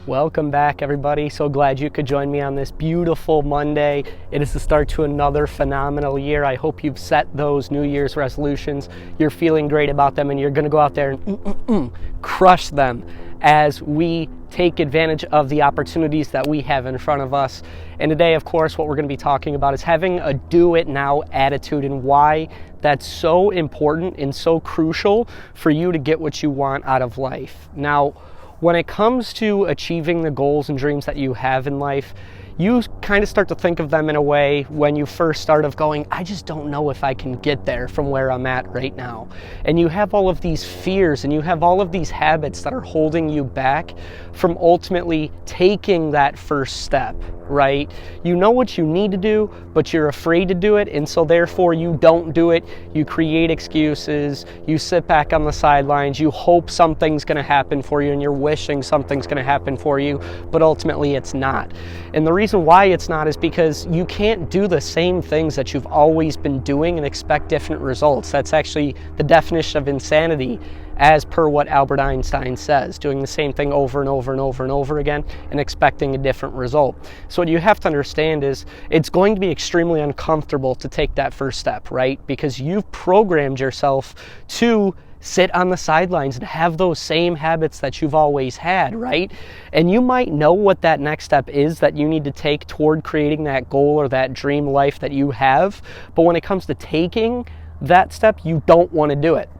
Welcome back, everybody. So glad you could join me on this beautiful Monday. It is the start to another phenomenal year. I hope you've set those New Year's resolutions. You're feeling great about them, and you're going to go out there and crush them as we take advantage of the opportunities that we have in front of us. And today, of course, what we're going to be talking about is having a do-it-now attitude and why that's so important and so crucial for you to get what you want out of life. Now, when it comes to achieving the goals and dreams that you have in life, you kind of start to think of them in a way when you first start of going, I just don't know if I can get there from where I'm at right now. And you have all of these fears and you have all of these habits that are holding you back from ultimately taking that first step, right? You know what you need to do, but you're afraid to do it, and so therefore you don't do it. You create excuses, you sit back on the sidelines, you hope something's going to happen for you, and you're wishing something's going to happen for you, but ultimately it's not. And the reason why it's not is because you can't do the same things that you've always been doing and expect different results. That's actually the definition of insanity, as per what Albert Einstein says, doing the same thing over and over and over and over again and expecting a different result. So what you have to understand is it's going to be extremely uncomfortable to take that first step, right? Because you've programmed yourself to sit on the sidelines and have those same habits that you've always had, right? And you might know what that next step is that you need to take toward creating that goal or that dream life that you have. But when it comes to taking that step, you don't want to do it.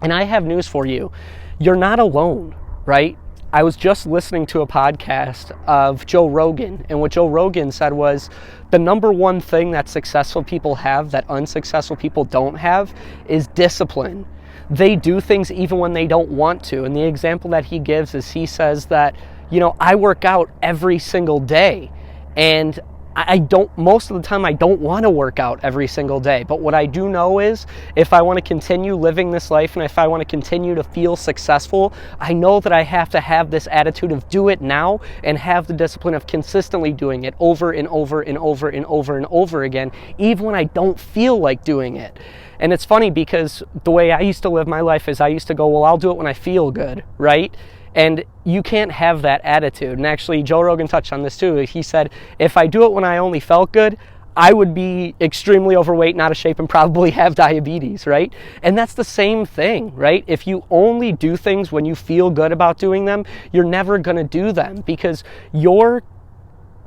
And I have news for you. You're not alone, right? I was just listening to a podcast of Joe Rogan, and what Joe Rogan said was the number one thing that successful people have that unsuccessful people don't have is discipline. They do things even when they don't want to. And the example that he gives is he says that, I work out every single day, and most of the time I don't want to work out every single day. But what I do know is if I want to continue living this life and if I want to continue to feel successful, I know that I have to have this attitude of do it now and have the discipline of consistently doing it over and over and over and over and over again, even when I don't feel like doing it. And it's funny because the way I used to live my life is I used to go, well, I'll do it when I feel good, right? And you can't have that attitude. And actually, Joe Rogan touched on this too. He said, if I do it when I only felt good, I would be extremely overweight, not out of shape, and probably have diabetes, right? And that's the same thing, right? If you only do things when you feel good about doing them, you're never going to do them because you're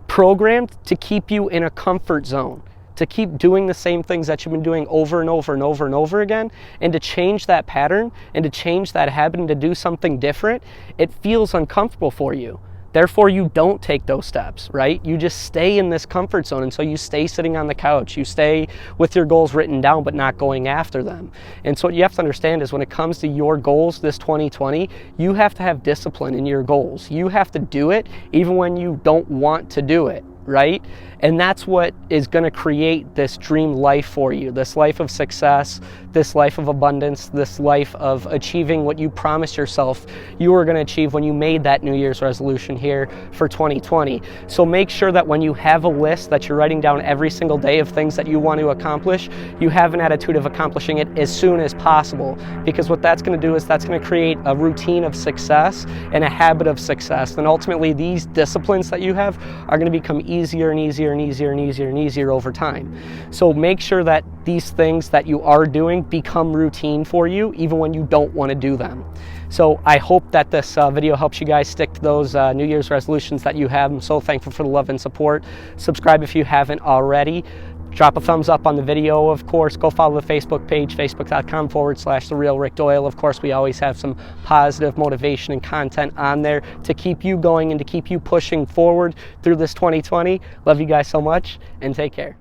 programmed to keep you in a comfort zone, to keep doing the same things that you've been doing over and over and over and over again, and to change that pattern and to change that habit and to do something different, it feels uncomfortable for you. Therefore, you don't take those steps, right? You just stay in this comfort zone, and so you stay sitting on the couch. You stay with your goals written down, but not going after them. And so what you have to understand is when it comes to your goals this 2020, you have to have discipline in your goals. You have to do it even when you don't want to do it, right? And that's what is going to create this dream life for you, this life of success, this life of abundance, this life of achieving what you promised yourself you were going to achieve when you made that New Year's resolution here for 2020. So make sure that when you have a list that you're writing down every single day of things that you want to accomplish, you have an attitude of accomplishing it as soon as possible, because what that's going to do is that's going to create a routine of success and a habit of success. And ultimately, these disciplines that you have are going to become easier and easier and easier and easier and easier over time. So make sure that these things that you are doing become routine for you even when you don't want to do them. So I hope that this video helps you guys stick to those New Year's resolutions that you have. I'm so thankful for the love and support. Subscribe if you haven't already. Drop a thumbs up on the video, of course. Go follow the Facebook page, facebook.com/The Real Rick Doyle. Of course, we always have some positive motivation and content on there to keep you going and to keep you pushing forward through this 2020. Love you guys so much, and take care.